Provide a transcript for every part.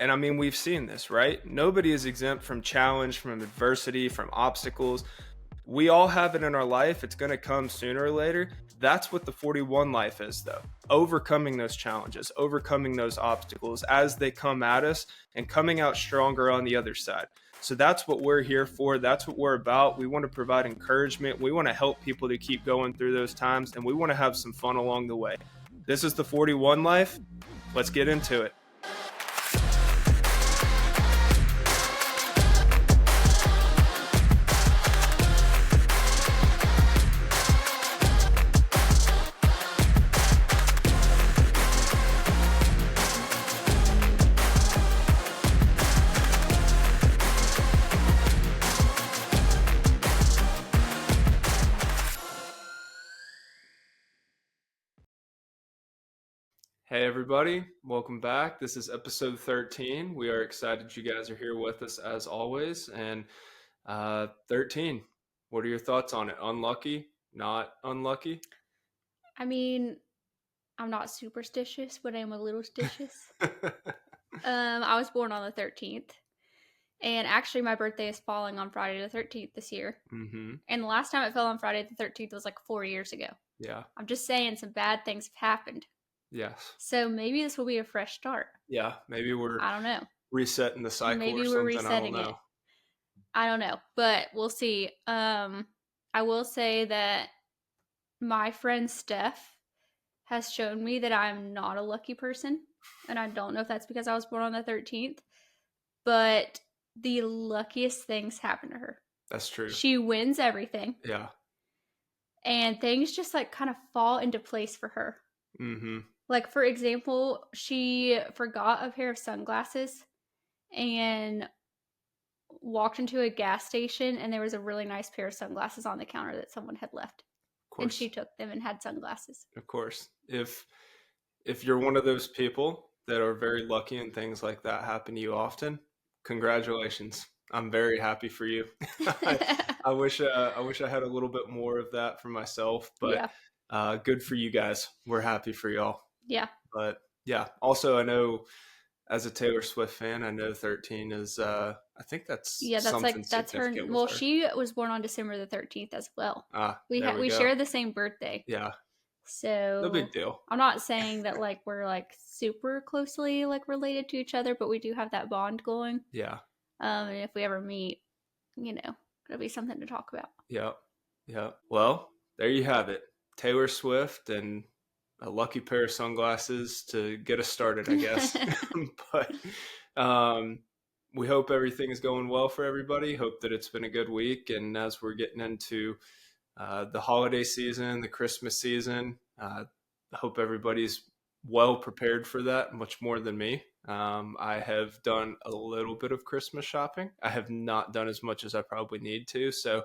And I mean, we've seen this, right? Nobody is exempt from challenge, from adversity, from obstacles. We all have it in our life. It's going to come sooner or later. That's what the 41 life is, though. Overcoming those challenges, overcoming those obstacles as they come at us and coming out stronger on the other side. So that's what we're here for. That's what we're about. We want to provide encouragement. We want to help people to keep going through those times, and we want to have some fun along the way. This is the 41 life. Let's get into it. Hey everybody, welcome back. This is episode 13. We are excited you guys are here with us as always. And 13, what are your thoughts on it? Unlucky? Not unlucky? I mean, I'm not superstitious, but I'm a little stitious. I was born on the 13th. And actually my birthday is falling on Friday the 13th this year. Mm-hmm. And the last time it fell on Friday the 13th was like 4 years ago. Yeah. I'm just saying some bad things have happened. Yes. So maybe this will be a fresh start. Yeah, maybe we're I don't know. resetting the cycle Maybe or we're something. resetting I don't know. I don't know, but we'll see. I will say that my friend Steph has shown me that I'm not a lucky person. And I don't know if that's because I was born on the 13th, but the luckiest things happen to her. That's true. She wins everything. Yeah. And things just like kind of fall into place for her. Mm-hmm. Like, for example, she forgot a pair of sunglasses and walked into a gas station, and there was a really nice pair of sunglasses on the counter that someone had left. Of course. And she took them and had sunglasses. Of course. If you're one of those people that are very lucky and things like that happen to you often, congratulations. I'm very happy for you. I wish I had a little bit more of that for myself, but yeah. Good for you guys. We're happy for y'all. Yeah. But yeah, also I know as a Taylor Swift fan, I know 13 is I think that's that's her. Well, she was born on December the 13th as well. We share the same birthday. Yeah. So no big deal. I'm not saying that like we're like super closely like related to each other, but we do have that bond going. Yeah. And if we ever meet, you know, it'll be something to talk about. Yeah. Yeah. Well, there you have it. Taylor Swift and a lucky pair of sunglasses to get us started, I guess. But we hope everything is going well for everybody. Hope that it's been a good week. And as we're getting into the holiday season, the Christmas season, I hope everybody's well prepared for that, much more than me. I have done a little bit of Christmas shopping. I have not done as much as I probably need to. So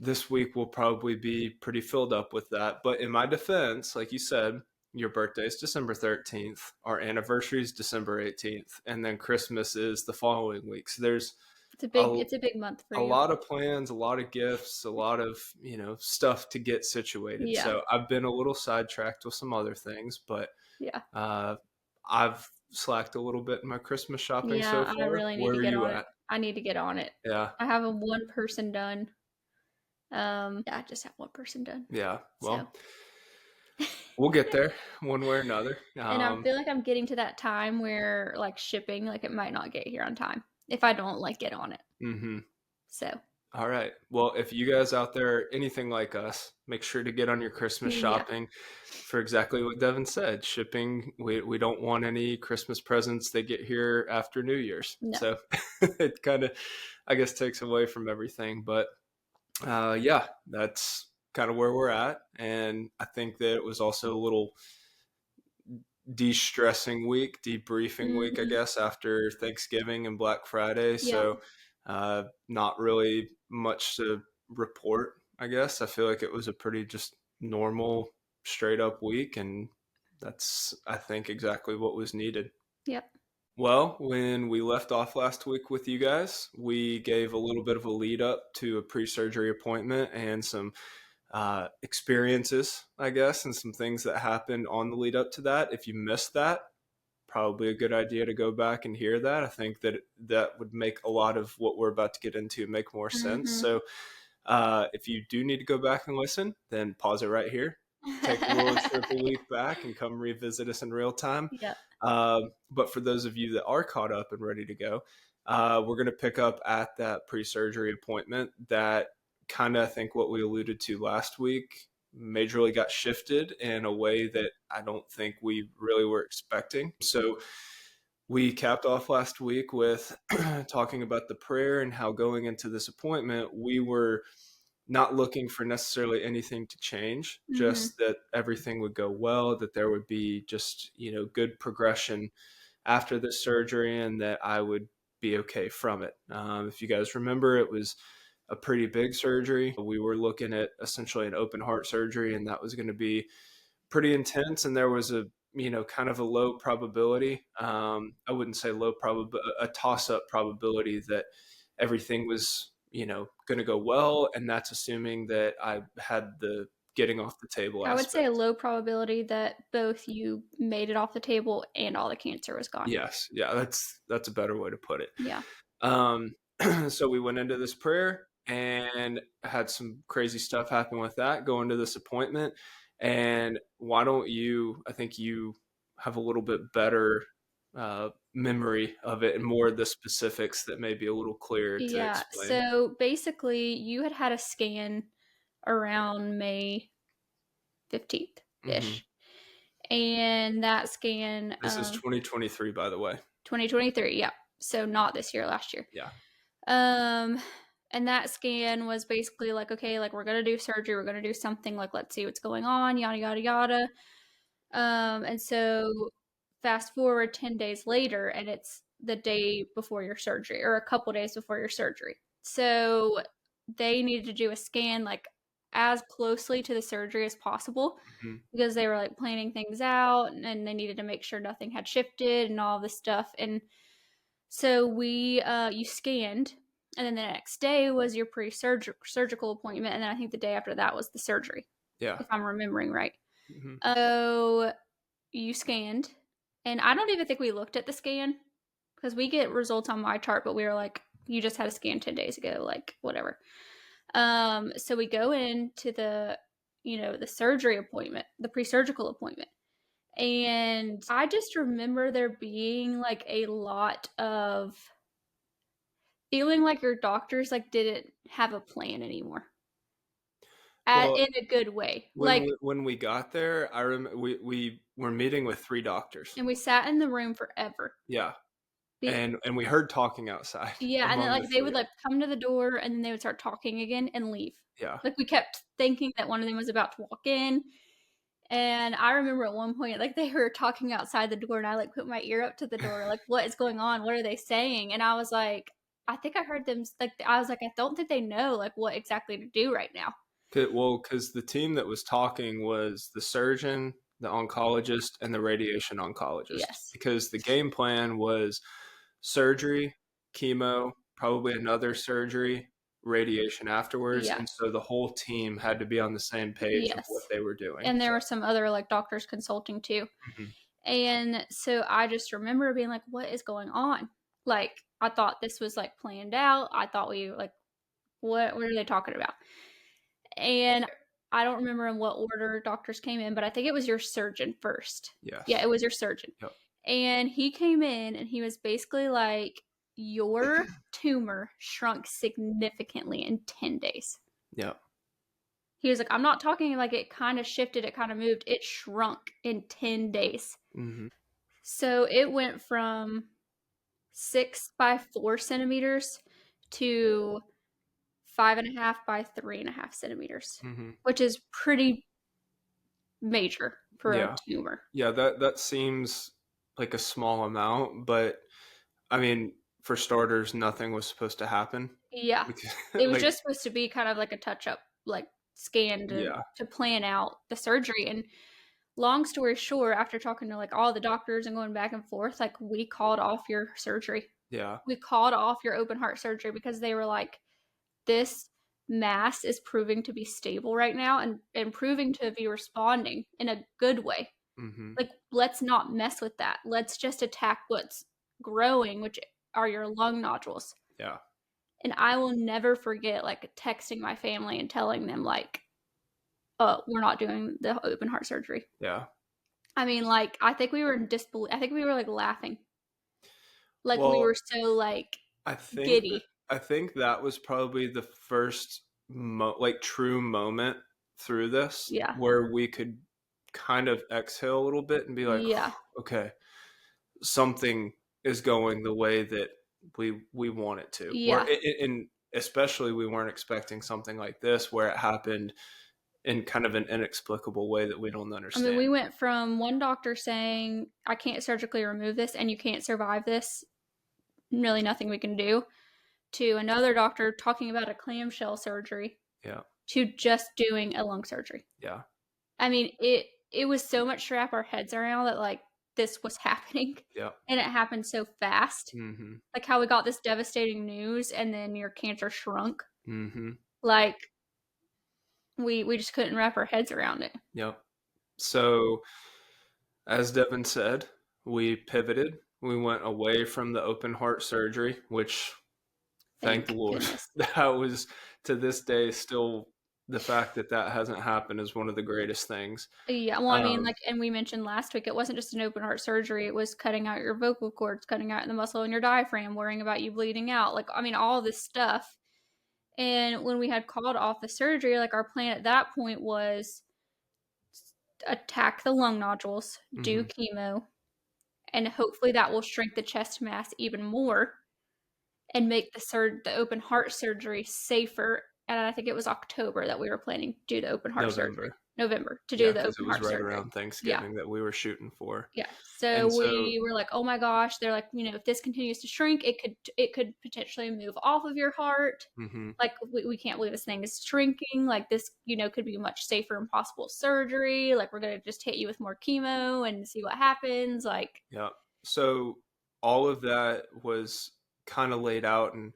this week will probably be pretty filled up with that. But in my defense, like you said, your birthday is December 13th. Our anniversary is December 18th. And then Christmas is the following week. So there's it's a big month for you. A lot of plans, a lot of gifts, a lot of, stuff to get situated. Yeah. So I've been a little sidetracked with some other things, but yeah, I've slacked a little bit in my Christmas shopping so far. I really need to get on it. I need to get on it. Yeah. I have one person done. I just have one person done. Yeah. Well, we'll get there one way or another. And I feel like I'm getting to that time where like shipping, like it might not get here on time if I don't like get on it. Mm-hmm. So. All right. Well, if you guys out there are anything like us, make sure to get on your Christmas shopping for exactly what Devin said. Shipping, we don't want any Christmas presents that get here after New Year's. No. So it kind of, I guess, takes away from everything. But yeah, that's kind of where we're at. And I think that it was also a little de-stressing week, debriefing week, I guess, after Thanksgiving and Black Friday. So not really much to report, I guess. I feel like it was a pretty just normal, straight up week. And that's, I think, exactly what was needed. Yep. Well, when we left off last week with you guys, we gave a little bit of a lead up to a pre-surgery appointment and some experiences, I guess, and some things that happened on the lead up to that. If you missed that, probably a good idea to go back and hear that. I think that that would make a lot of what we're about to get into make more sense. Mm-hmm. So if you do need to go back and listen, then pause it right here. Take a little trip a week back and come revisit us in real time. Yep. But for those of you that are caught up and ready to go, we're going to pick up at that pre surgery appointment that kind of, I think, what we alluded to last week majorly got shifted in a way that I don't think we really were expecting. So we capped off last week with talking about the prayer and how going into this appointment, we were not looking for necessarily anything to change, Mm-hmm. just that everything would go well, that there would be just, good progression after the surgery and that I would be okay from it. If you guys remember, it was a pretty big surgery. We were looking at essentially an open heart surgery, and that was going to be pretty intense. And there was kind of a low probability. I wouldn't say low probability, a toss up probability that everything was, going to go well. And that's assuming that I had the getting off the table I would say a aspect. low probability that both you made it off the table and all the cancer was gone. Yes. Yeah. That's a better way to put it. Yeah. Um, so we went into this prayer and had some crazy stuff happen with that going to this appointment. And why don't you, I think you have a little bit better memory of it and more of the specifics that may be a little clearer to Yeah. explain. So basically, you had a scan around May 15th Hmm. ish. And that scan, This is 2023, by the way. 2023. Yeah. So not this year, last year. Yeah. Um, and that scan was basically like, okay, like we're gonna do surgery, we're gonna do something, like let's see what's going on, yada yada yada. And so fast forward 10 days later, and it's the day before your surgery, or a couple days before your surgery. So they needed to do a scan like as closely to the surgery as possible Hmm. because they were like planning things out and they needed to make sure nothing had shifted and all this stuff. And so you scanned, and then the next day was your surgical appointment, and then I think the day after that was the surgery, Yeah. if I'm remembering right. Hmm. So you scanned, and I don't even think we looked at the scan because we get results on my chart, but we were like, you just had a scan 10 days ago, like whatever. So we go into the surgery appointment, the pre-surgical appointment. And I just remember there being like a lot of feeling like your doctors like didn't have a plan anymore. Well, In a good way. when Like, we got there, I remember we were meeting with three doctors. and we sat in the room forever. Yeah, Be, and we heard talking outside yeah, and then among the like they three would of like them. come to the door and then they would start talking again and leave. Yeah. Like we kept thinking that one of them was about to walk in. And I remember at one point, like they were talking outside the door, and I like put my ear up to the door, like, what is going on? What are they saying? And I was like, I think I heard them like I was like, I don't think they know like what exactly to do right now. Well, because the team that was talking was the surgeon, the oncologist, and the radiation oncologist. Yes. Because the game plan was surgery, chemo, probably another surgery, radiation afterwards, Yeah. and so the whole team had to be on the same page of what Yes. they were doing. And there So, were some other like doctors consulting too. mhm. And so I just remember being like, what is going on? Like I thought this was like planned out. I thought we like what are they talking about? And I don't remember in what order doctors came in, but I think it was your surgeon first. Yeah, Yes. it was your surgeon. Yep. And he came in and he was basically like, your tumor shrunk significantly in 10 days. Yep. He was like, I'm not talking like it kind of shifted, it kind of moved. It shrunk in 10 days. Hmm. So it went from 6 by 4 centimeters to 5.5 by 3.5 centimeters, Hmm. which is pretty major for a Yeah. tumor. Yeah, that seems like a small amount, but I mean, for starters, nothing was supposed to happen Yeah. because, It was like, just supposed to be kind of like a touch up, like scan yeah, to plan out the surgery. And long story short, after talking to like all the doctors and going back and forth, like we called off your surgery. yeah, We called off your open heart surgery because they were like, this mass is proving to be stable right now and proving to be responding in a good way. Mhm. Like, let's not mess with that. Let's just attack what's growing, which are your lung nodules. Yeah. And I will never forget, like, texting my family and telling them, like, "Oh, we're not doing the open heart surgery." Yeah. I mean, like, I think we were in disbelief. I think we were, like, laughing. Like, we Well, were so, like, I think giddy. I think that was probably the first like true moment through this Yeah. where we could kind of exhale a little bit and be like, Yeah. okay, something is going the way that we want it to. Yeah. And especially we weren't expecting something like this where it happened in kind of an inexplicable way that we don't I mean, we understand. went from one doctor saying, "I can't surgically remove this and you can't survive this. Really nothing we can do," to another doctor talking about a clamshell surgery, Yeah. to just doing a lung surgery. Yeah. I mean, it was so much to wrap our heads around that, like, this was happening, Yeah. and it happened so fast. Mhm. Like how we got this devastating news and then your cancer shrunk. Mhm. Like, we just couldn't wrap our heads around it. Yep. So as Devin said, we pivoted. We went away from the open heart surgery, which, thank the Thank Lord, goodness. that was to this day still the fact that that hasn't happened is one of the greatest things. Yeah, well, I mean, Um, like, and we mentioned last week, it wasn't just an open heart surgery, it was cutting out your vocal cords, cutting out the muscle in your diaphragm, worrying about you bleeding out, like, I mean, all this stuff. And when we had called off the surgery, like, our plan at that point was attack the lung nodules, do mhm. chemo, and hopefully that will shrink the chest mass even more and make the open heart surgery safer. And I think it was October that we were planning to do the open heart surgery. November. November to Yeah, do the because it open was heart right surgery. around Yeah. Thanksgiving that we were shooting for. Yeah. So And so, we were like, "Oh my gosh," they're like, if this continues to shrink, it could potentially move off of your heart. mhm. Like we can't believe this thing is shrinking. Like this, could be a much safer and possible surgery. Like we're gonna just hit you with more chemo and see what happens. Like, Yeah. So all of that was kind of laid out, and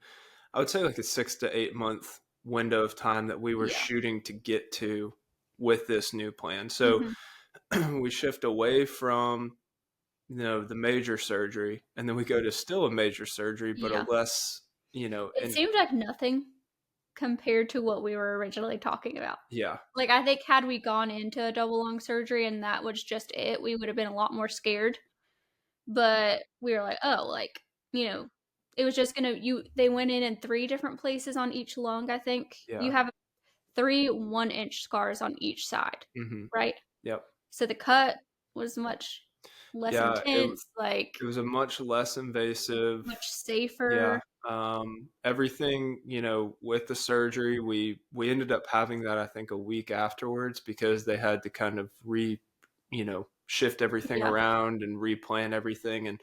I would say like a 6 to 8 month window of time that we were yeah. shooting to get to with this new plan. So Hmm. we shift away from the major surgery, and then we go to still a major surgery, but a Yeah. less It and seemed like nothing compared to what we were originally talking about. yeah. Like, I think had we gone into a double lung surgery and that was just it, we would have been a lot more scared. But we were like, "Oh, like, you know, it was just gonna they went in three different places on each lung, I think. You Yeah. have three 1-inch scars on each side, Hmm. right? Yep. So the cut was much less Yeah, intense, like, it was a much less invasive. much Yeah. safer. Everything, with the surgery, we ended up having that I think a week afterwards because they had to kind of shift everything Yeah. around and replan everything. And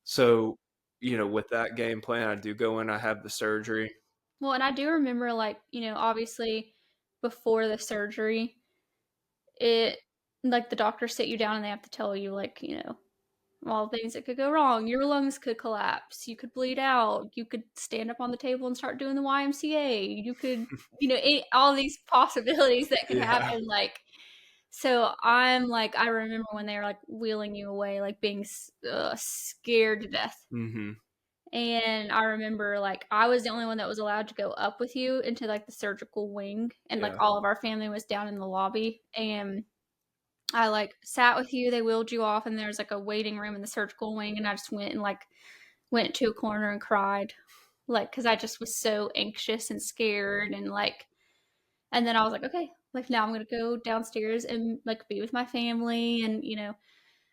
so, with that game plan, I do go in, I have the surgery. Well, and I do remember, like, obviously before the surgery, it like, the doctors sit you down and they have to tell you, like, all the things that could go wrong. Your lungs could collapse. You could bleed out. You could stand up on the table and start doing the YMCA. You could, all these possibilities that could Yeah. happen. Like, so I'm like, I remember when they were like wheeling you away, like being scared to death. Hmm. And I remember like I was the only one that was allowed to go up with you into like the surgical wing, and like Yeah. all of our family was down in the lobby. And I like sat with you, they wheeled you off, and there's like a waiting room in the surgical wing, and I just went and like went to a corner and cried. Like, cause I just was so anxious and scared and like, and then I was like, okay, like now I'm gonna go downstairs and like be with my family. And,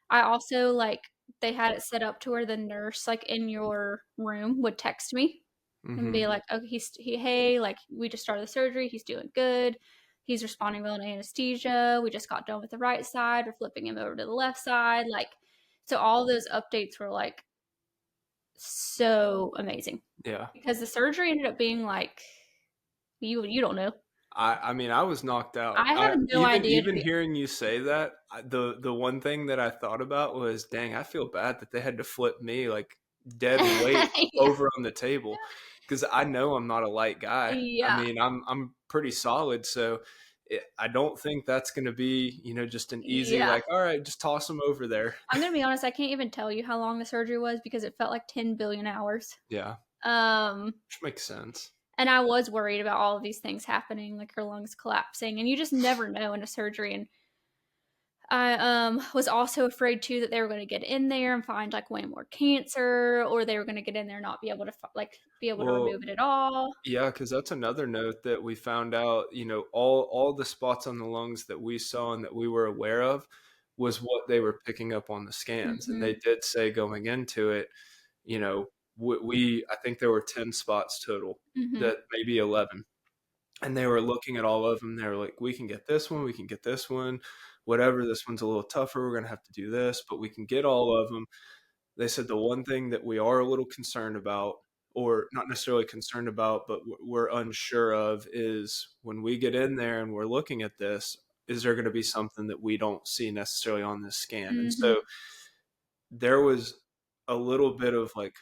I also like, they had it set up to where the nurse like in your room would text me and Hmm. be like, "Okay, hey, like we just started the surgery. He's doing good. He's responding well to anesthesia. We just got done with the right side. We're flipping him over to the left side." Like, so all those updates were like so amazing Yeah. because the surgery ended up being like you don't know. I mean, I was knocked out. I have I no even idea to even be hearing you say that, the one thing that I thought about was, dang, I feel bad that they had to flip me like dead weight yeah, over on the table because I know I'm not a light guy. I yeah, mean, I'm pretty solid, so I don't think that's going to be, just an easy, Yeah. like, all right, just toss them over there. I'm gonna be honest, I can't even tell you how long the surgery was because it felt like 10 billion hours. Yeah, Um, which makes sense. and I was worried about all of these things happening, like her lungs collapsing, and you just never know in a surgery. And I was also afraid too that they were going to get in there and find like way more cancer, or they were going to get in there and not be able to like be able to Well, remove it at all. yeah, because that's another note that we found out. All the spots on the lungs that we saw and that we were aware of was what they were picking up on the scans, and they Hmm. did say going into it, you know, I think there were 10 spots total, Hmm. that maybe 11, and they were looking at all of them. They were like, we can get this one, we can get this one, whatever. This one's a little tougher. We're gonna have to do this, but we can get all of them. They said the one thing that we are a little concerned about, or not necessarily concerned about, but we're unsure of, is when we get in there and we're looking at this, is there going to be something that we don't see necessarily on this scan? And Hmm. so there was a little bit of like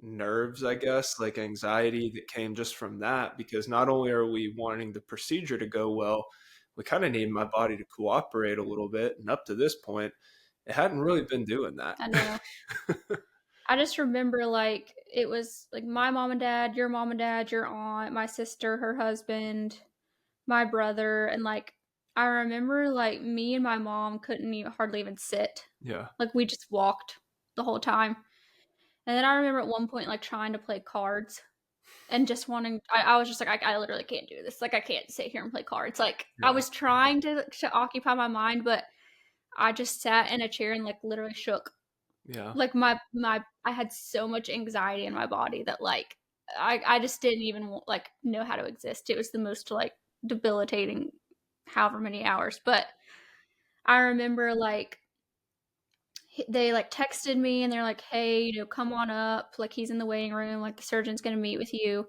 nerves, I guess, like anxiety that came just from that, because not only are we wanting the procedure to go well, we kind of need my body to cooperate a little bit. And up to this point, it hadn't really been doing that. I know. I just remember like it was like my mom and dad, your aunt, my sister, her husband, my brother, and like I remember like me and my mom couldn't even hardly even sit. Yeah. Like we just walked the whole time. And then I remember at one point like trying to play cards and just wanting I was just like I literally can't do this. Like I can't sit here and play cards. Like I Yeah. was trying to occupy my mind, but I just sat in a chair and like literally shook. Yeah. Like my I had so much anxiety in my body that like I just didn't even like know how to exist. It was the most like debilitating however many hours. But I remember like they like texted me and they're like, "Hey, come on up. Like he's in the waiting room. Like the surgeon's going to meet with you."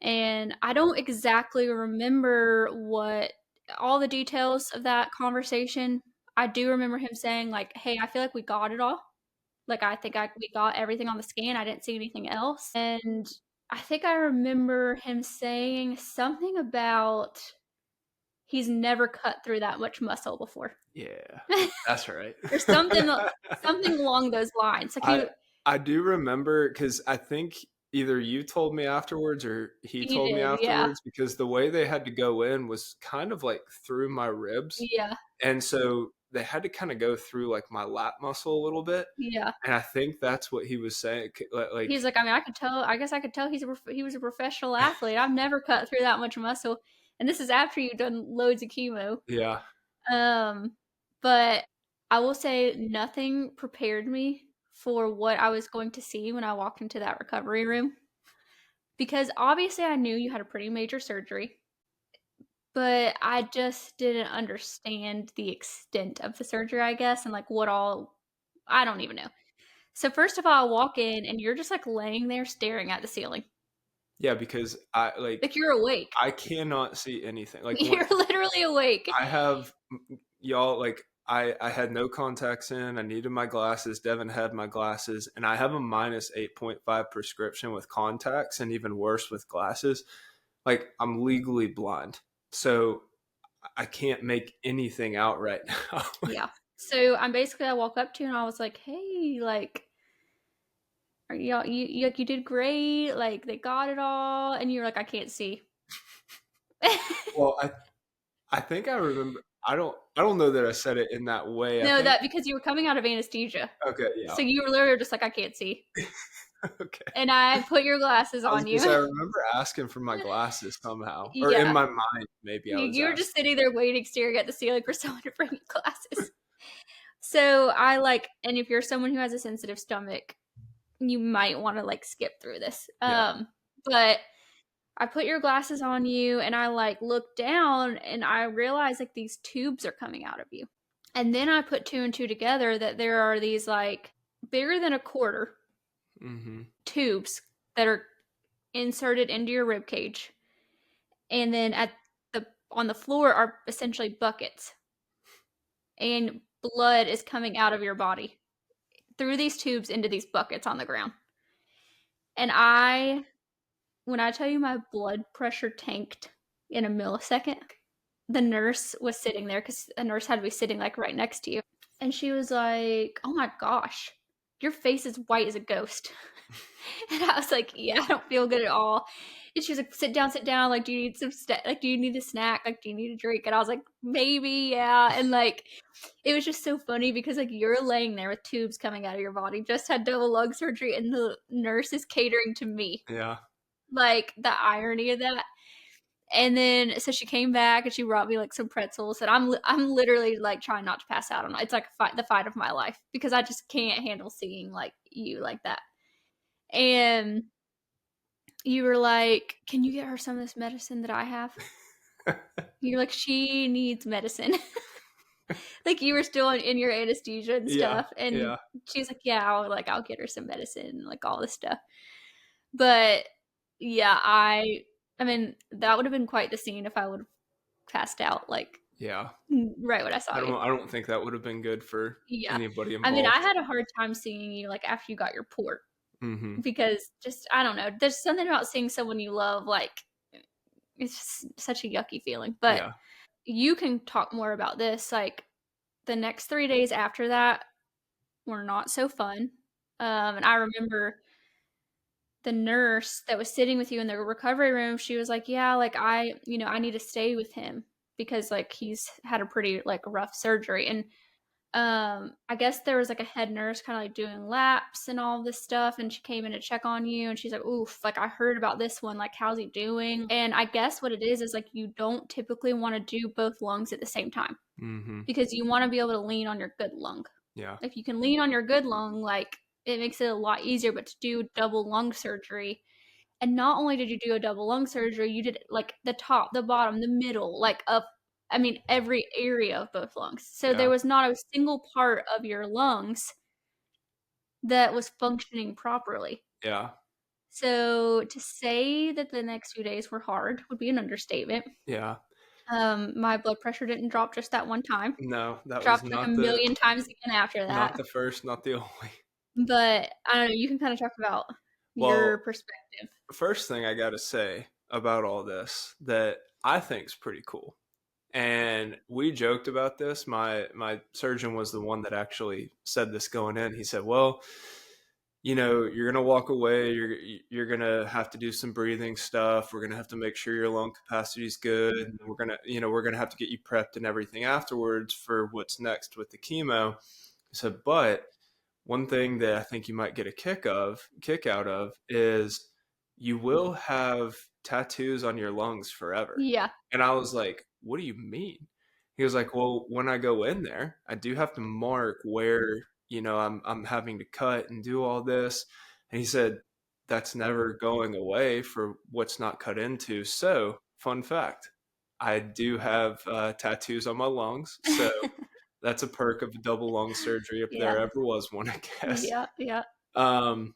And I don't exactly remember what all the details of that conversation. I do remember him saying like, "Hey, I feel like we got it all. Like I think we got everything on the scan. I didn't see anything else." And I think I remember him saying something about he's never cut through that much muscle before. Yeah. That's right. Or something along those lines. Like I I do remember, because I think either you told me afterwards or he he told me did, yeah. afterwards, because the way they had to go in was kind of like through my ribs. Yeah. And so they had to kind of go through like my lat muscle a little bit. Yeah. And I think that's what he was saying. Like, He's like, I mean, I could tell. I guess I could tell he was a professional athlete. I've never cut through that much muscle, and this is after you've done loads of chemo. yeah. Um, but I will say nothing prepared me for what I was going to see when I walked into that recovery room because obviously I knew you had a pretty major surgery, but I just didn't understand the extent of the surgery, I guess, and like what all. I don't even know. So first of all, I walk in and you're just like laying there staring at the ceiling. Yeah, because I like Like you're awake. I cannot see anything. Like when You're literally awake. I have y'all, like I had no contacts in. I needed my glasses. Devin had my glasses, and I have a -8.5 prescription with contacts, and even worse with glasses. Like I'm legally blind, so I can't make anything out right now. Yeah. So I'm basically I walk up to you and I was like, "Hey, like are y'all you did great. Like they got it all." And you're like, "I can't see." Well, I think I remember. I don't know that I said it in that way. I No, think that because you were coming out of anesthesia. okay, yeah, So you were literally just like, "I can't see." okay. And I put your glasses I was on gonna say I you. remember asking for my glasses somehow, or in Yeah. my mind maybe I was You were asking. just sitting there waiting, staring at the ceiling for someone to bring you glasses. So I like, and if you're someone who has a sensitive stomach, you might want to like skip through this. Yeah. But I put your glasses on you and I like look down and I realize like these tubes are coming out of you. And then I put two and two together that there are these like bigger than a quarter Mm-hmm. tubes that are inserted into your rib cage. And then at the on the floor are essentially buckets. And blood is coming out of your body through these tubes into these buckets on the ground. And when I tell you my blood pressure tanked in a millisecond, the nurse was sitting there because a nurse had to be sitting, like, right next to you, and she was like, "Oh my gosh, your face is white as a ghost." And I was like, "Yeah, I don't feel good at all." And she was like, sit down, like, do you need do you need a snack? Like, do you need a drink?" And I was like, "Maybe, yeah." And, like, it was just so funny because, like, you're laying there with tubes coming out of your body, just had double lung surgery, and the nurse is catering to me. Yeah. Like, the irony of that. And then so she came back and she brought me, like, some pretzels, and I'm literally, like, trying not to pass out on it. It's like the fight of my life because I just can't handle seeing, like, you like that. And you were like, "Can you get her some of this medicine that I have?" You're like, "She needs medicine." Like, you were still in your anesthesia and Yeah. stuff, and Yeah. she's like, "Yeah, I'll get her some medicine," like, all this stuff. But, yeah, I mean, that would have been quite the scene if I would've passed out, like, Yeah. right when I saw you. I don't think that would have been good for Yeah. anybody I mean, I involved. had a hard time seeing you, like, after you got your port Mhm. because just I don't know, there's something about seeing someone you love, like, it's just such a yucky feeling, but Yeah. you can talk more about this, like, the next 3 days after that were not so fun, and I remember the nurse that was sitting with you in the recovery room, she was like, "Yeah, like, I need to stay with him because, like, he's had a pretty, like, rough surgery," and I guess there was, like, a head nurse kinda, like, doing laps and all this stuff, and she came in to check on you, and she's like, "Oof, like, I heard about this one, like, how's he doing?" And I guess what it is, like, you don't typically wanna do both lungs at the same time Mhm. because you wanna be able to lean on your good lung. Yeah. If you can lean on your good lung, like, it makes it a lot easier, but to do double lung surgery and not only did you do a double lung surgery, you did, like, the top, the bottom, the middle, like, of I mean, every area of both lungs. So there Yeah. was not a single part of your lungs that was functioning properly. Yeah. So to say that the next few days were hard would be an understatement. Yeah. My blood pressure didn't drop just that one time. No, that was Dropped, like, a million times again after not that. the first, not the only. But I don't know, you can kinda talk about your Well, perspective. first thing I gotta say about all this that I think's pretty cool, and we joked about this. My surgeon was the one that actually said this going in. He said, "Well, you're gonna walk away. You're gonna have to do some breathing stuff. We're gonna have to make sure your lung capacity is good. And we're gonna have to get you prepped and everything afterwards for what's next with the chemo." He said, "But one thing that I think you might get a kick out of is you will have tattoos on your lungs forever." Yeah. And I was like, "What do you mean?" He was like, "Well, when I go in there, I do have to mark where, I'm having to cut and do all this." And he said, "That's never going away for what's not cut into." So, fun fact, I do have tattoos on my lungs. So that's a perk of a double lung surgery if Yeah. there ever was one, I guess. Yeah, yeah. Um,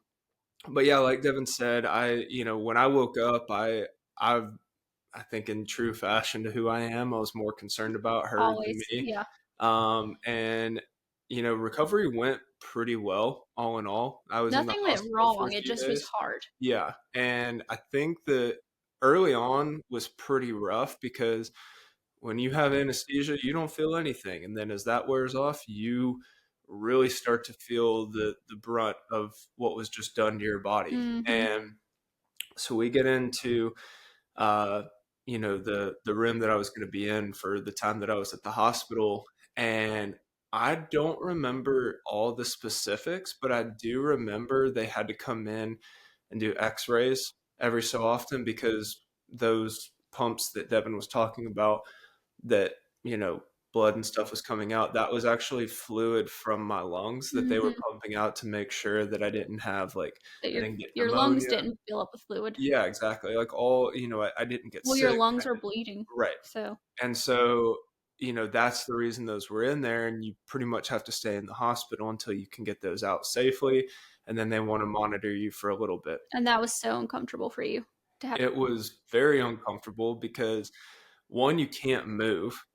but yeah, like Devin said, when I woke up, I, I think in true fashion to who I am, I was more concerned about her than Always, me. yeah. And recovery went pretty well, all in all. I was in the Nothing went hospital for a wrong, it few just was days. hard. Yeah, and I think that early on was pretty rough because when you have anesthesia, you don't feel anything, and then as that wears off, you really start to feel the brunt of what was just done to your body. Mhm. And so we get into uh, the room that I was going to be in for the time that I was at the hospital, and I don't remember all the specifics, but I do remember they had to come in and do X-rays every so often because those pumps that Devin was talking about that, you know, blood and stuff was coming out, that was actually fluid from my lungs that they were Mhm. pumping out to make sure that I didn't have That I didn't get your lungs pneumonia. didn't fill up with fluid. Yeah, exactly. Like all, I didn't get Well, your sick. lungs are bleeding, Right. so And so, that's the reason those were in there. And you pretty much have to stay in the hospital until you can get those out safely. And then they want to monitor you for a little bit. and that was so uncomfortable for you to have It was very uncomfortable because one, you can't move,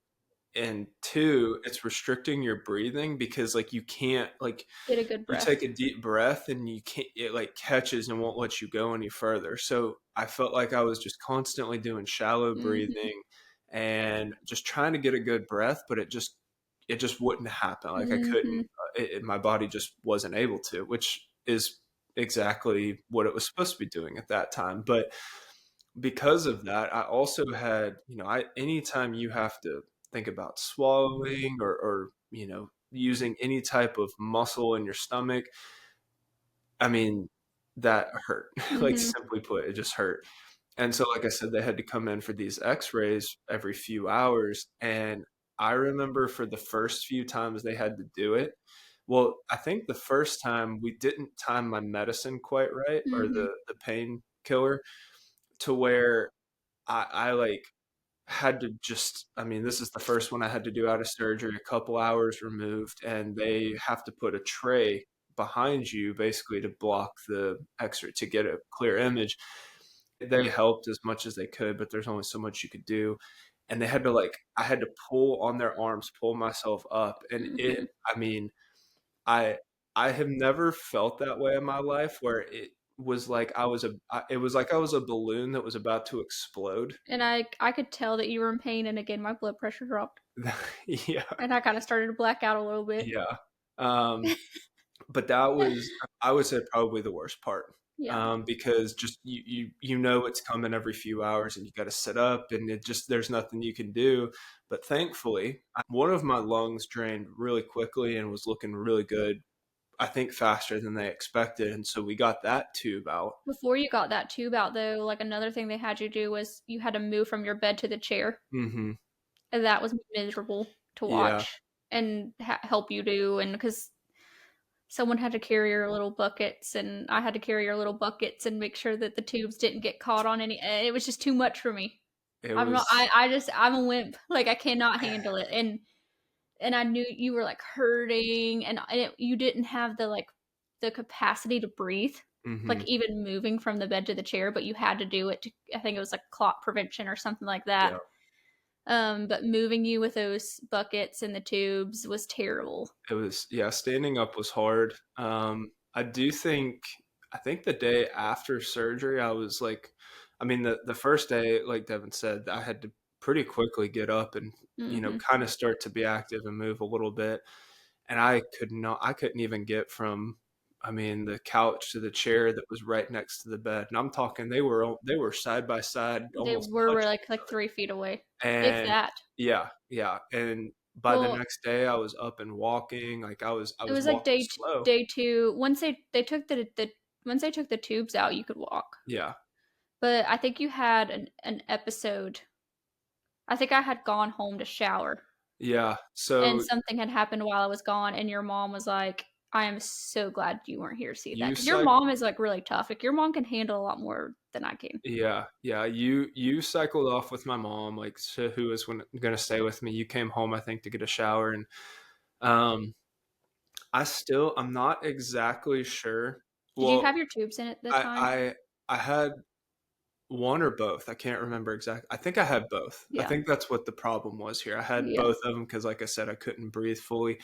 and two, it's restricting your breathing because like you can't like get a good you breath. take a deep breath and you can't it like catches and won't let you go any further. So I felt like I was just constantly doing shallow Mhm. breathing and just trying to get a good breath, but it just wouldn't happen. Like I couldn't, Mhm. my body just wasn't able to, which is exactly what it was supposed to be doing at that time. But because of that, I also had, I anytime you have to think about swallowing or using any type of muscle in your stomach, I mean, that hurt. Like Mhm. simply put, it just hurt. And so, like I said, they had to come in for these X-rays every few hours. And I remember for the first few times they had to do it. Well, I think the first time we didn't time my medicine quite right, or Mhm. the painkiller, to where I like had to just, I mean, this is the first one I had to do out of surgery, a couple hours removed, and they have to put a tray behind you basically to block the X-ray to get a clear image. They helped as much as they could, but there's only so much you could do. And they had to like, I had to pull on their arms, pull myself up, and Mhm. I mean, I I have never felt that way in my life where it was like it was like I was a balloon that was about to explode. And I could tell that you were in pain, and again, my blood pressure dropped, Yeah, and I kinda started to black out a little bit. yeah. Um, but that was, I would say, probably the worst part, Yeah. because just you know it's coming every few hours, and you gotta sit up, and it just there's nothing you can do. But thankfully, one of my lungs drained really quickly and was looking really good, I think faster than they expected, and so we got that tube out. Before you got that tube out, though, like, another thing they had you do was you had to move from your bed to the chair, Mhm. and that was miserable to Yeah, watch and help you do, and because someone had to carry your little buckets, and I had to carry your little buckets and make sure that the tubes didn't get caught on any, it was just too much for me. it I'm not was I'm a wimp, like, I cannot handle it, and I knew you were, like, hurting, and you didn't have the, like, the capacity to breathe, like, mhm. even moving from the bed to the chair, but you had to do it to, I think it was, like, clot prevention or something like that. Yeah. But moving you with those buckets and the tubes was terrible. It was, yeah, standing up was hard. I do think I think the day after surgery, I was like, I mean, the first day, like Devin said, I had to pretty quickly get up and, Mhm. kind of start to be active and move a little bit. And I couldn't even get from, I mean, the couch to the chair that was right next to the bed. And I'm talking, they were side by side, They almost were, touching like, each 3 feet away, other. if And that. yeah, yeah. And by the Well, next day, I was up and walking. Like I it was was, like, walking slow. day 2. Once they took once they took the tubes out, you could walk. Yeah, But I think you had an episode. I think I had gone home to shower, yeah. and So something had happened while I was gone, and your mom was like, "I am so glad you weren't here to see that," you because your cycle. mom is, like, really tough. Like, your mom can handle a lot more than I can. Yeah, yeah. You cycled off with my mom, like who was gonna stay with me. You came home, I think, to get a shower, and um, I'm not exactly sure. Did you Well, have your tubes in at the I time? I I had one or both. I can't remember exactly. I think I had both. I Yeah. think that's what the problem was here. I had Yeah. both of them because, like I said, I couldn't breathe fully,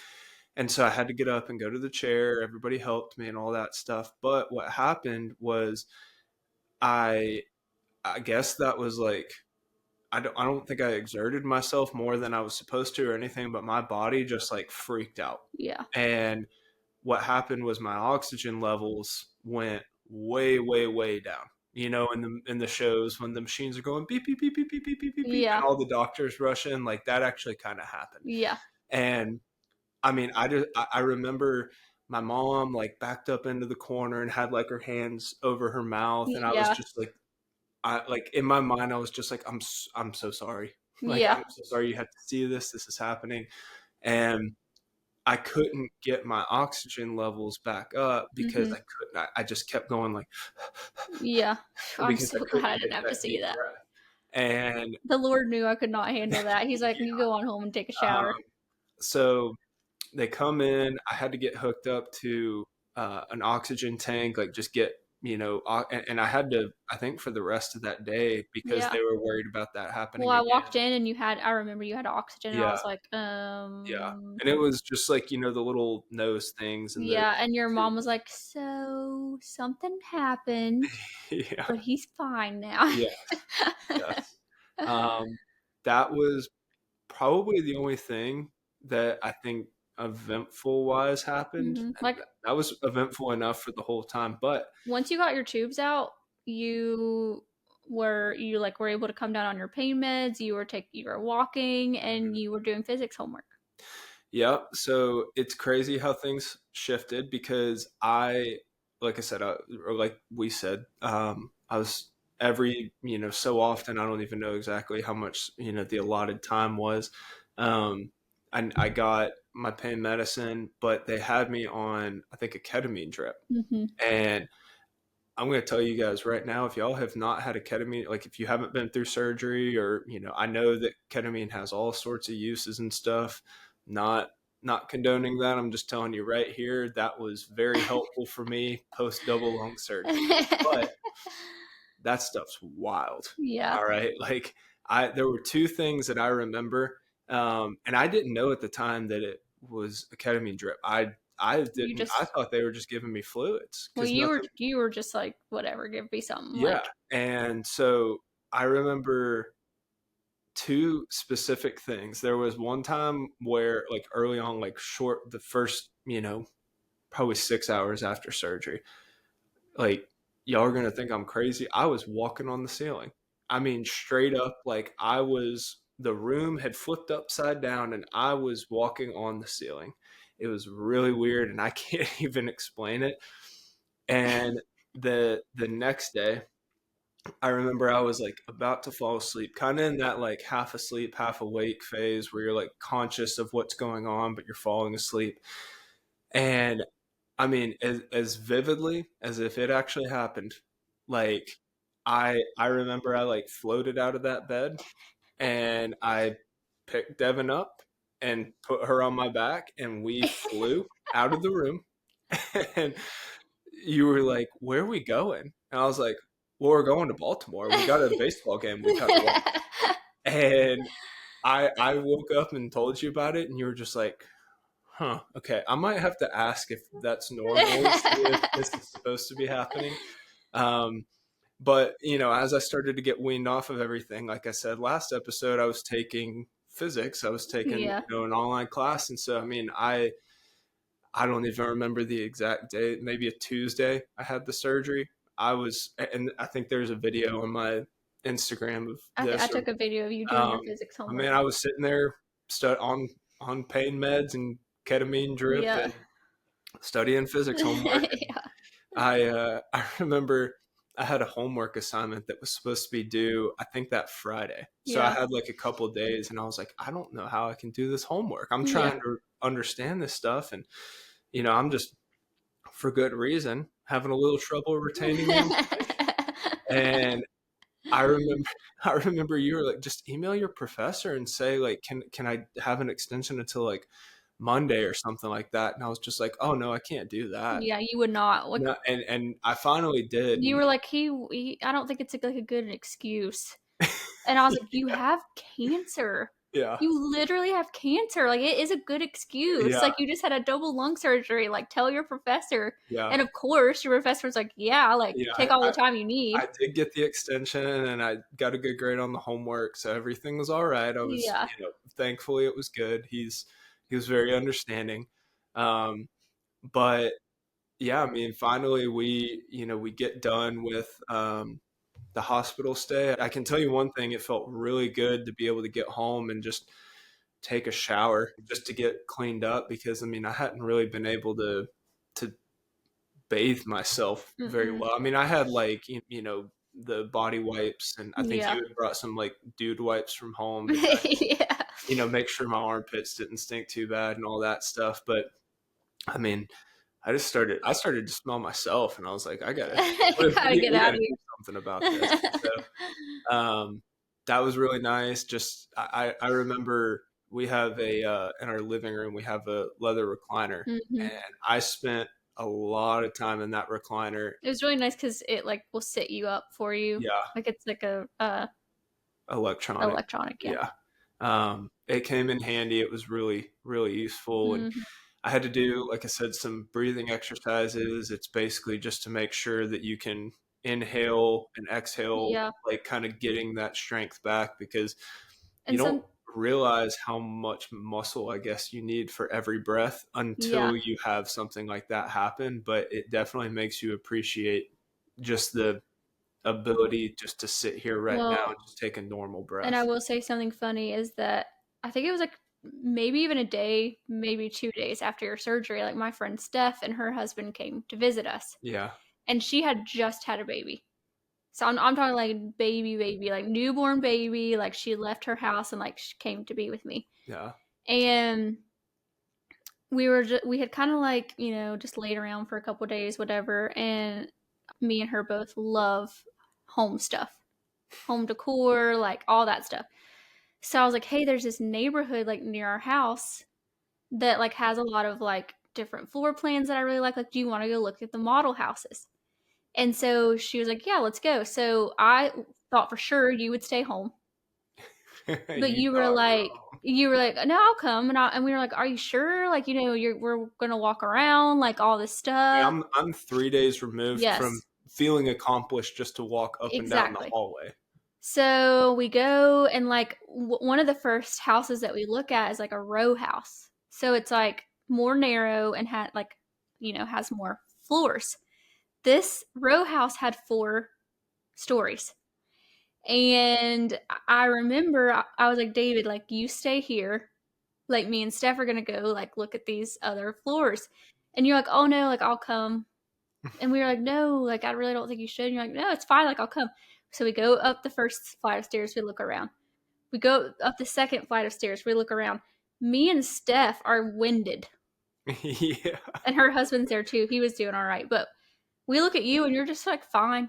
and so I had to get up and go to the chair. Everybody helped me and all that stuff. But what happened was I I guess that was like I don't think I exerted myself more than I was supposed to or anything, but my body just like freaked out. Yeah. And what happened was my oxygen levels went way, way, way down. In the shows when the machines are going beep beep beep beep beep beep beep beep beep, and Yeah. all the doctors rush in, like that actually kind of happened. Yeah. And I mean, I remember my mom like backed up into the corner and had like her hands over her mouth, and I was Yeah. just like, I like in my mind I was just like, I'm so sorry. Like Yeah. I'm so sorry you had to see this. This is happening, and I couldn't get my oxygen levels back up because Mhm. I couldn't. I just kept going like Yeah. I'm because I so glad I couldn't get didn't have to that see deep that. breath. And The Lord knew I could not handle that. He's like, "You yeah, go on home and take a um, shower." so they come in. I had to get hooked up to an oxygen tank, like just get and I had to. I think for the rest of that day because Yeah. they were worried about that Well, happening I again. walked in and I remember you had oxygen, and I Yeah, was like, yeah, and it was just like the little nose things and the yeah, and your mom was like, "So, something happened, yeah, but he's fine now." yeah, yes. Um, that was probably the only thing that I think eventful wise happened. And Like that was eventful enough for the whole time. But once you got your tubes out, you like were able to come down on your pain meds, you were walking and you were doing physics homework. yeah, so it's crazy how things shifted because like I said, or like we said, I was every, so often, I don't even know exactly how much, the allotted time was. Um, I got my pain medicine, but they had me on, I think, a ketamine drip. Mm-hmm. And I'm going to tell you guys right now, if y'all have not had a ketamine, like if you haven't been through surgery or, I know that ketamine has all sorts of uses and stuff, not not condoning that. I'm just telling you right here, that was very helpful for me post double lung surgery. But that stuff's wild. Yeah. All right. Like there were two things that I remember. And I didn't know at the time that it was a ketamine drip. You I just thought they were just giving me fluids well, because nothing. you were just like, whatever, give me something. Yeah. Like, And so I remember two specific things. There was one time where, like, early on, like, the first, probably 6 hours after surgery, like, y'all are going to think I'm crazy. I was walking on the ceiling. I mean, straight up, like, the room had flipped upside down and I was walking on the ceiling. It was really weird and I can't even explain it. And the next day, I remember I was like about to fall asleep, kind of in that like half asleep, half awake phase where you're like conscious of what's going on, but you're falling asleep. And I mean, as vividly as if it actually happened, like I remember I like floated out of that bed and I picked Devin up and put her on my back and we flew out of the room. And you were like, "Where are we going?" And I was like, "Well, we're going to Baltimore. We got a baseball game we gotta watch." And I woke up and told you about it, and you were just like, "Huh, okay. I might have to ask if that's normal and see if this is supposed to be happening." Um, but as I started to get weaned off of everything, like I said last episode, I was taking physics. I was taking, yeah. an online class, and so I mean, I don't even remember the exact date, maybe a Tuesday I had the surgery. And I think there's a video on my Instagram of I this. took a video of you doing Um, your physics I homework. mean, I was sitting there on pain meds and ketamine drip Yeah. and studying physics homework. Yeah. I remember I had a homework assignment that was supposed to be due, I think that Friday. So I Yeah. had like a couple of days and I was like, I don't know how I can do this homework. I'm Yeah. trying to understand this stuff and I'm just, for good reason, having a little trouble retaining the information. And I remember I remember you were like, just email your professor and say like, can I have an extension until like Monday or something like that? And I was just like, oh no, I can't do that. Yeah, you would not. Like No, and I finally did. you were like I don't think it's like a good excuse. And I was like, you have cancer. Yeah, You literally have cancer. Like it is a good excuse. yeah, Like you just had a double lung surgery. Like tell your professor. yeah, And of course your professor was like, yeah, like yeah. take all the time you need. I did get the extension and I got a good grade on the homework, so everything was all right. I was, Yeah. thankfully it was good. He was very understanding. Um, but yeah, I mean, finally we get done with the hospital stay. I can tell you one thing, it felt really good to be able to get home and just take a shower just to get cleaned up because I mean, I hadn't really been able to bathe myself very Mm-mm. well. I mean, I had like the body wipes, and I think Yeah. you had brought some like dude wipes from home to kind of Yeah. make sure my armpits didn't stink too bad and all that stuff. But I mean, I started to smell myself, and I was like, I gotta Gotta get we out gotta of do something about this. And here. so that was really nice. Just I remember we have in our living room we have a leather recliner, hmm and I spent a lot of time in that recliner. It was really nice because it like will sit you up for you. Yeah, Like it's like a electronic. electronic, yeah. Yeah, it came in handy. It was really really useful, and hmm I had to do, like I said, some breathing exercises. It's basically just to make sure that you can inhale and exhale, Yeah. like kind of getting that strength back because you And don't some, realize how much muscle, I guess, you need for every breath yeah. until you have something like that happen. But it definitely makes you appreciate just the ability just to sit here right now Well, and just take a normal and I breath. will say something funny is that I think it was like maybe even a day, maybe 2 days after your surgery, like my friend Steph and her husband came to visit us, Yeah. and she had just had a baby. So I'm talking like baby, like newborn baby. Like she left her house and like she came to be with me. Yeah. And we had kind of like, just laid around for a couple days, whatever. And me and her both love home stuff, home decor, like all that stuff. So I was like, hey, there's this neighborhood like near our house that like has a lot of like different floor plans that I really like. Like, do you want to go look at the model houses? And so she was like, yeah, let's go. So I thought for sure you would stay home, but You thought wrong. you were like, no, I'll come. And we were like, are you sure? Like, we're going to walk around, like all this Hey, stuff. I'm 3 days removed from Yes, feeling accomplished just to walk up and down the exactly. hallway. So we go, and like one of the first houses that we look at is like a row house. So it's like more narrow and had like, has more floors. This row house had 4 stories. And I remember I was like, David, like, you stay here. Like, me and Steph are going to go, like, look at these other floors. And you're like, oh no, like, I'll come. And we were like, no, like, I really don't think you should. And you're like, no, it's fine. Like, I'll come. So we go up the first flight of stairs. We look around. We go up the second flight of stairs. We look around. Me and Steph are winded. Yeah. And her husband's there too. He was doing all right. But we look at you and you're just like, fine.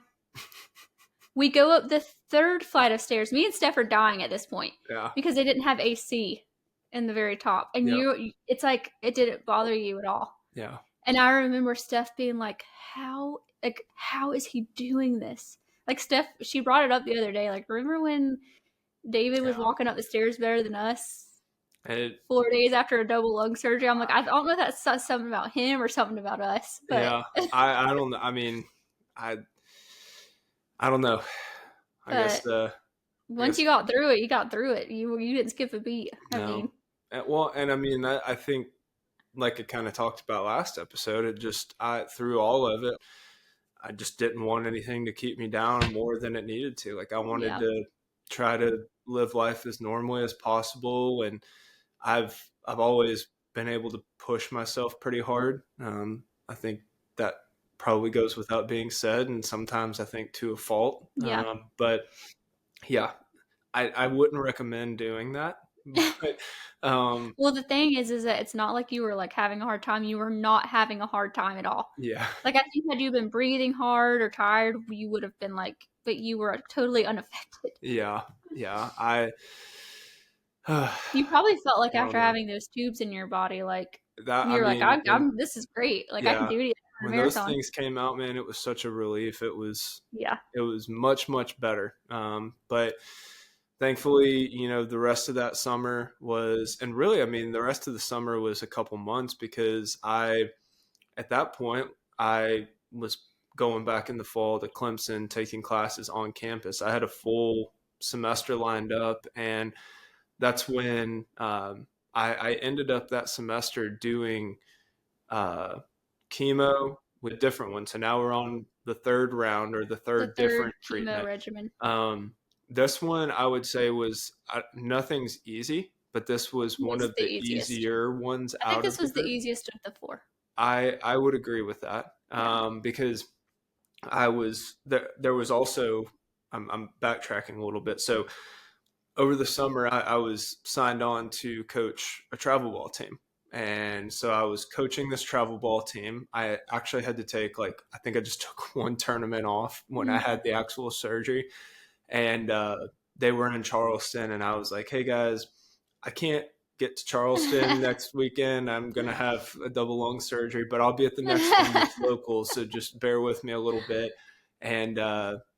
We go up the third flight of stairs. Me and Steph are dying at this point Yeah. because they didn't have AC in the very top. And Yep. it's like, it didn't bother you at all. Yeah. And I remember Steph being how is he doing this? Like Steph, she brought it up the other day. Like, remember when David was Yeah. walking up the stairs better than us And 4 days after a double lung surgery? I'm like, I don't know if that's something about him or something about us, but yeah, I don't know. I mean, I I don't know. I guess but I once guess you got through it, you got through it. You didn't skip a beat. I no. mean, Well, and I mean, I think like it kind of talked about last episode. It just I through all of it, I just didn't want anything to keep me down more than it needed to. Like I wanted yeah, to try to live life as normally as possible, and I've always been able to push myself pretty hard. I think that probably goes without being said, and sometimes I think to a fault. yeah. But yeah, I wouldn't recommend doing that. But um, Well, the thing is that it's not like you were like having a hard time. You were not having a hard time at all. yeah, Like I think had you been breathing hard or tired, you would have been like, but you were totally unaffected. yeah, yeah. I You probably felt like don't after know having those tubes in your body, like that. I you're like, mean, when this is great. Like I can yeah, do it for a when those marathon. things came out, man, it was such a relief. Yeah, It was much better. But thankfully, the rest of that summer was, and really, I mean, the rest of the summer was a couple months because at that point, I was going back in the fall to Clemson, taking classes on campus. I had a full semester lined up, and that's when I ended up that semester doing uh, chemo with different ones. So now we're on the third round or the the third third different chemo treatment. regimen. Um, this one I would say was nothing's easy, but this was one Was of the the easiest. easier ones I think out of this the was the group. easiest of the four. I would agree with that Yeah. because I was there. There was also I'm backtracking a little bit. So over the summer, I was signed on to coach a travel ball team. And so I was coaching this travel ball team. I actually had to take I think I just took one tournament off when I Mm. had the actual surgery. And they were in Charleston. And I was like, hey guys, I can't get to Charleston next weekend. I'm going to have a double lung surgery, but I'll be at the next one that's local. So just bear with me a little bit. And,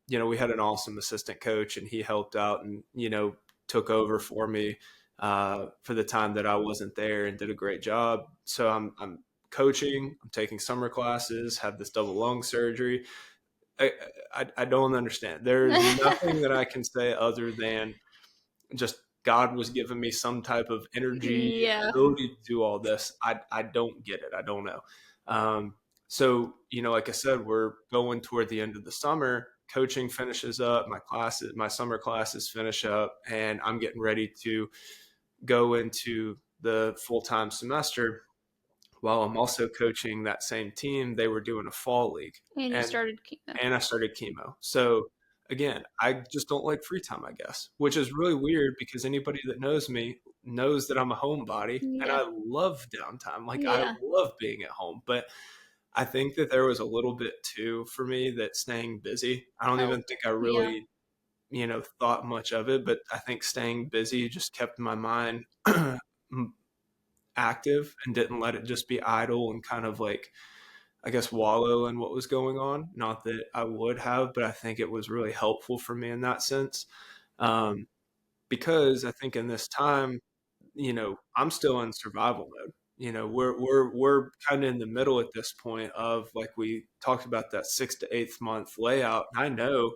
we had an awesome assistant coach and he helped out and, took over for me for the time that I wasn't there and did a great job. So I'm coaching, I'm taking summer classes, have this double lung surgery. I, I don't understand. There is nothing that I can say other than just God was giving me some type of energy and Yeah. ability to do all this. I don't get it. I don't know. So, like I said, we're going toward the end of the summer. Coaching finishes up, my summer classes finish up, and I'm getting ready to go into the full-time semester. While I'm also coaching that same team, they were doing a fall league. And you And started chemo. I started chemo. So again, I just don't like free time, I guess, which is really weird because anybody that knows me knows that I'm a homebody and Yeah. I love downtime. Like I Yeah. love being at home, but I think that there was a little bit too for me that staying busy. I don't even Helped. think I Yeah. really, thought much of it, but I think staying busy just kept my mind active and didn't let it just be idle and kind of like, I guess, wallow in what was going on. Not that I would have, but I think it was really helpful for me in that sense. Um, because I think in this time, I'm still in survival mode. We're kind of in the middle at this point of, like we talked about, that 6 to 8 month layout. And I know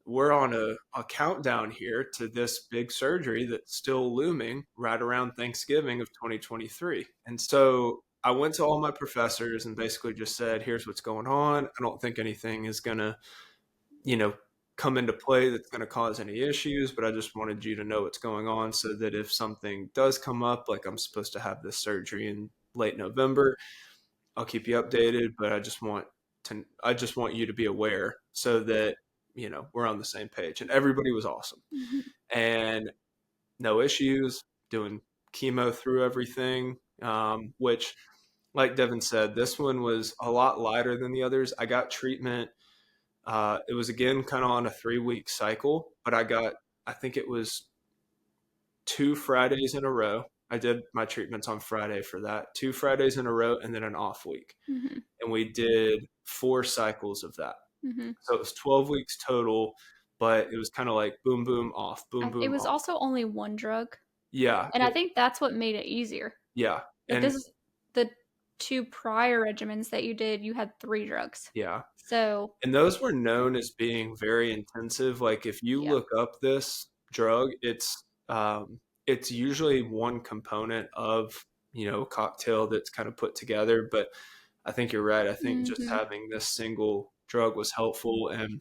we're on a countdown here to this big surgery that's still looming right around Thanksgiving of 2023. And so I went to all my professors and basically just said, here's what's going on. I don't think anything is going to, you know, come into play that's going to cause any issues, but I just wanted you to know what's going on so that if something does come up, like I'm supposed to have this surgery in late November, I'll keep you updated, but I just want you to be aware so that, we're on the same page. And everybody was awesome. Hmm. And no issues, doing chemo through everything, which, like Devin said, this one was a lot lighter than the others. I got treatment. It was again kind of on a 3 week cycle, but I think it was 2 Fridays in a row. I did my treatments on Friday for that, 2 Fridays in a row, and then an off week. Hmm. And we did 4 cycles of that. Hmm. So it was 12 weeks total, but it was kind of like boom, boom, off, boom, It boom, was off. also only one drug, Yeah. and I think that's what made it easier. Yeah. Like this And is the two prior regimens that you did. You had three drugs, yeah. so And those were known as being very intensive. Like if you yeah. look up this drug, it's usually one component of, a cocktail that's kind of put together. But I think you're right. I think just Hmm. having this single drug was helpful, and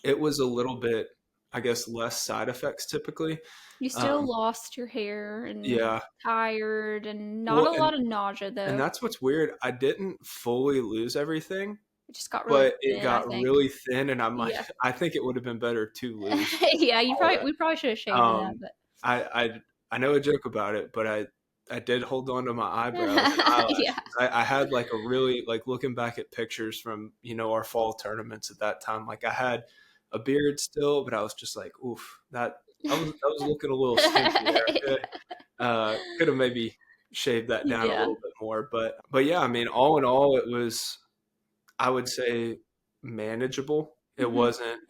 it was a little bit, I guess, less side effects typically. You still Um, lost your hair and yeah. tired, and not Well, a lot of nausea and though. that's what's weird. I didn't fully lose everything, It just got really but it thin, I got think. really thin, and I'm like, Yeah. I think it would have been better to lose Yeah, all we probably should have that. shaved it up, but I I know a joke about it, but I did hold on to my eyebrows and yeah. eyelashes. I had like a really, like, looking back at pictures from, our fall tournaments at that time. Like I had a beard still, but I was just like, oof, that was looking a little skimpy there. Could have maybe shaved that down a Yeah. little bit more, but yeah, I mean, all in all, it was, I would say, manageable. It Hmm. wasn't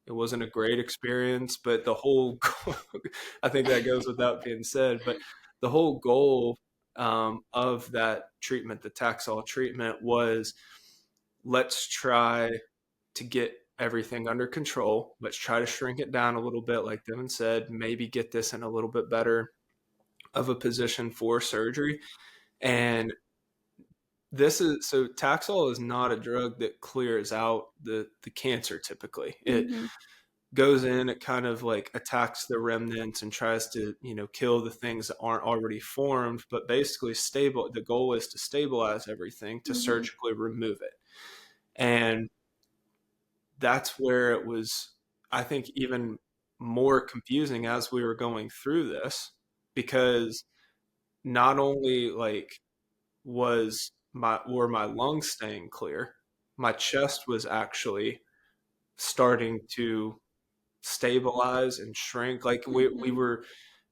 it wasn't a great experience, but the whole I think that goes without being said, but the whole goal of that treatment, the Taxol treatment, was, let's try to get everything under control. Let's try to shrink it down a little bit, like Devin said, maybe get this in a little bit better of a position for surgery. And Taxol is not a drug that clears out the cancer typically. It Hmm. goes in, it kind of like attacks the remnants and tries to, kill the things that aren't already formed, but basically the goal is to stabilize everything, to Hmm. surgically remove it. And that's where it was, I think, even more confusing as we were going through this, because not only like were my lungs staying clear, my chest was actually starting to stabilize and shrink. Like we Hmm. were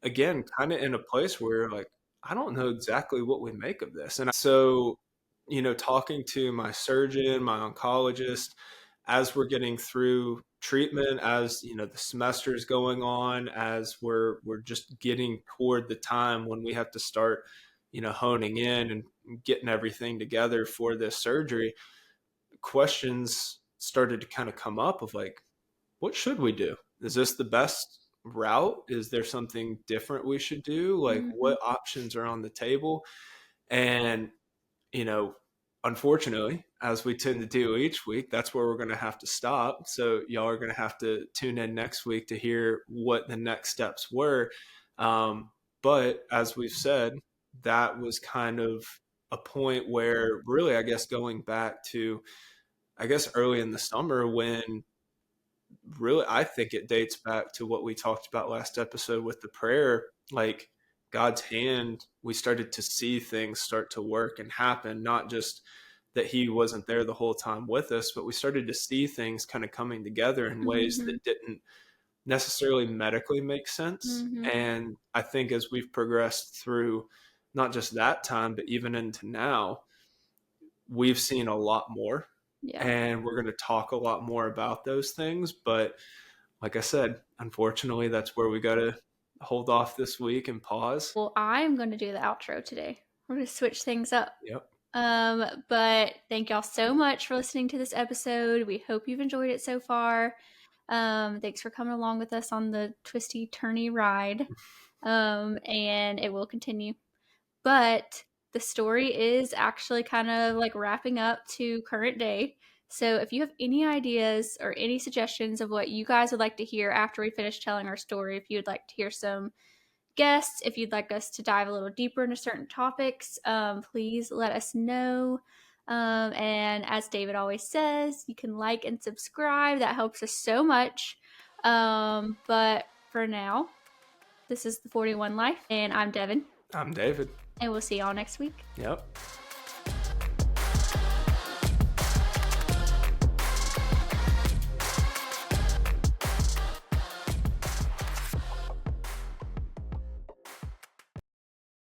again kind of in a place where, like, I don't know exactly what we make of this. And so, talking to my surgeon, my oncologist, as we're getting through treatment, as the semester's going on, as we're just getting toward the time when we have to start, honing in and getting everything together for this surgery, questions started to kind of come up of like, what should we do? Is this the best? route? Is there something different we should do? Like, Mhm. what options are on the table? And, you know, unfortunately, as we tend to do each week, that's where we're going to have to stop. So, y'all are going to have to tune in next week to hear what the next steps were. Um, but as we've said, that was kind of a point where really, I guess, going back to, I guess, early in the summer when really I think it dates back to what we talked about last episode with the prayer, like God's hand, we started to see things start to work and happen, not just that he wasn't there the whole time with us, but we started to see things kind of coming together in ways Mhm. that didn't necessarily medically make sense. Mhm. And I think as we've progressed through not just that time, but even into now, we've seen a lot more. Yeah. And we're going to talk a lot more about those things. But like I said, unfortunately, that's where we got to hold off this week and pause. Well, I'm going to do the outro today. We're going to switch things up. Yep. But thank y'all so much for listening to this episode. We hope you've enjoyed it so far. Thanks for coming along with us on the twisty turny ride. And it will continue. But the story is actually kind of like wrapping up to current day. So if you have any ideas or any suggestions of what you guys would like to hear after we finish telling our story, if you would like to hear some guests, if you'd like us to dive a little deeper into certain topics, please let us know. And as David always says, you can like and subscribe. That helps us so much. But for now, this is the 41 Life, and I'm Devin, I'm David. and we'll see y'all next week. Yep.